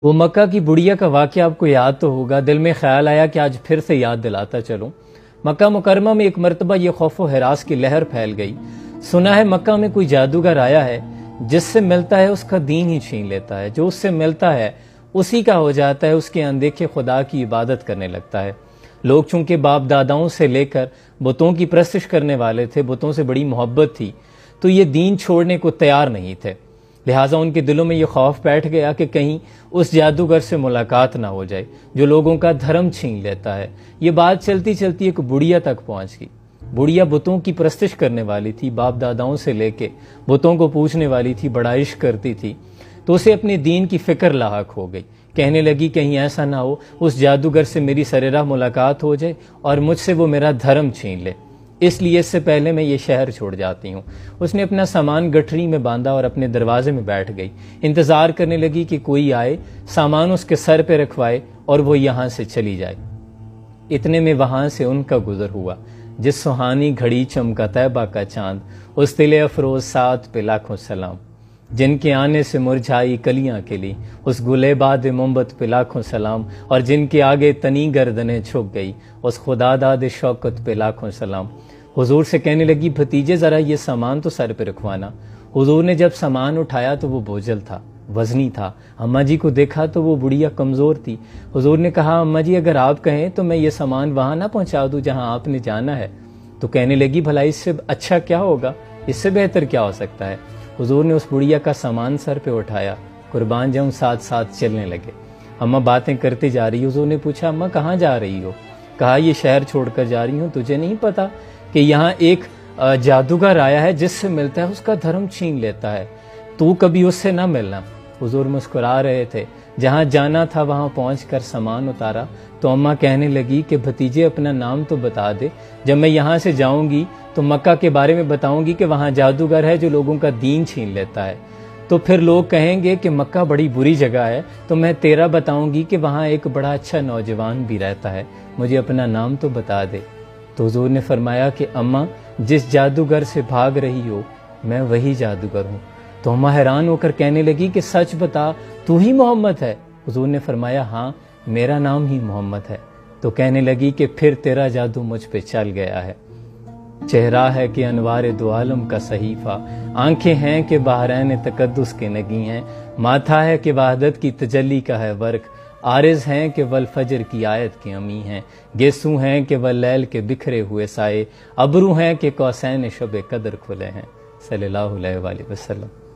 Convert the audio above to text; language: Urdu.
وہ مکہ کی بڑھیا کا واقعہ آپ کو یاد تو ہوگا۔ دل میں خیال آیا کہ آج پھر سے یاد دلاتا چلوں۔ مکہ مکرمہ میں ایک مرتبہ یہ خوف و ہراس کی لہر پھیل گئی۔ سنا ہے مکہ میں کوئی جادوگر آیا ہے، جس سے ملتا ہے اس کا دین ہی چھین لیتا ہے، جو اس سے ملتا ہے اسی کا ہو جاتا ہے، اس کے اندیکھے خدا کی عبادت کرنے لگتا ہے۔ لوگ چونکہ باپ داداؤں سے لے کر بتوں کی پرستش کرنے والے تھے، بتوں سے بڑی محبت تھی، تو یہ دین چھوڑنے کو تیار نہیں تھے۔ لہٰذا ان کے دلوں میں یہ خوف بیٹھ گیا کہ کہیں اس جادوگر سے ملاقات نہ ہو جائے جو لوگوں کا دھرم چھین لیتا ہے۔ یہ بات چلتی چلتی ایک بڑھیا تک پہنچ گئی۔ بڑھیا بتوں کی پرستش کرنے والی تھی، باپ داداؤں سے لے کے بتوں کو پوجنے والی تھی، بڑا عشق کرتی تھی، تو اسے اپنے دین کی فکر لاحق ہو گئی۔ کہنے لگی کہیں ایسا نہ ہو اس جادوگر سے میری سرراہ ملاقات ہو جائے اور مجھ سے وہ میرا دھرم چھین لے، اس لیے اس سے پہلے میں یہ شہر چھوڑ جاتی ہوں۔ اس نے اپنا سامان گٹھری میں باندھا اور اپنے دروازے میں بیٹھ گئی۔ انتظار کرنے لگی کہ کوئی آئے، سامان اس کے سر پہ رکھوائے اور وہ یہاں سے چلی جائے۔ اتنے میں وہاں سے ان کا گزر ہوا۔ جس سہانی گھڑی چمکا طیبہ کا چاند، اس دل افروز سات پہ لاکھوں سلام۔ جن کے آنے سے مرجھائی کلیاں کلی، اس گلے باد مومبت پہ لاکھوں سلام۔ اور جن کے آگے تنی گردنیں چھپ گئی، اس خدا داد شوکت پہ لاکھوں سلام۔ حضور سے کہنے لگی بھتیجے ذرا یہ سامان تو سر پہ رکھوانا۔ حضور نے جب سامان اٹھایا تو وہ بوجھل تھا، وزنی تھا۔ اماں جی کو دیکھا تو وہ بڑھیا کمزور تھی۔ حضور نے کہا اماں جی اگر آپ کہیں تو میں یہ سامان وہاں نہ پہنچا دوں جہاں آپ نے جانا ہے۔ تو کہنے لگی بھلا اس سے اچھا کیا ہوگا، اس سے بہتر کیا ہو سکتا ہے۔ حضور نے اس بڑھیا کا سامان سر پہ اٹھایا، قربان جاؤں ساتھ ساتھ چلنے لگے۔ اماں باتیں کرتے جا رہی۔ حضور نے پوچھا اماں کہاں جا رہی ہو؟ کہا یہ شہر چھوڑ کر جا رہی ہوں، تجھے نہیں پتا کہ یہاں ایک جادوگر آیا ہے، جس سے ملتا ہے اس کا دھرم چھین لیتا ہے، تو کبھی اس سے نہ ملنا۔ حضور مسکرا رہے تھے۔ جہاں جانا تھا وہاں پہنچ کر سامان اتارا تو اماں کہنے لگی کہ بھتیجے اپنا نام تو بتا دے، جب میں یہاں سے جاؤں گی تو مکہ کے بارے میں بتاؤں گی کہ وہاں جادوگر ہے جو لوگوں کا دین چھین لیتا ہے، تو پھر لوگ کہیں گے کہ مکہ بڑی بری جگہ ہے، تو میں تیرا بتاؤں گی کہ وہاں ایک بڑا اچھا نوجوان بھی رہتا ہے، مجھے اپنا نام تو بتا دے۔ تو حضور نے فرمایا کہ اماں جس جادوگر سے بھاگ رہی ہو میں وہی جادوگر ہوں۔ تو اماں حیران ہو کر کہنے لگی کہ سچ بتا تو ہی محمد ہے؟ حضور نے فرمایا ہاں میرا نام ہی محمد ہے۔ تو کہنے لگی کہ پھر تیرا جادو مجھ پہ چل گیا ہے۔ چہرہ ہے کہ انوار دو عالم کا صحیفہ، آنکھیں ہیں کہ بحرین تقدس کے نگی ہیں، ماتھا ہے کہ وحدت کی تجلی کا ہے ورق، عارض ہیں کہ والفجر کی آیت کے امی ہیں، گیسو ہیں کہ واللیل کے بکھرے ہوئے سائے، ابرو ہیں کہ قوسین شب قدر کھلے ہیں۔ صلی اللہ علیہ وآلہ وسلم۔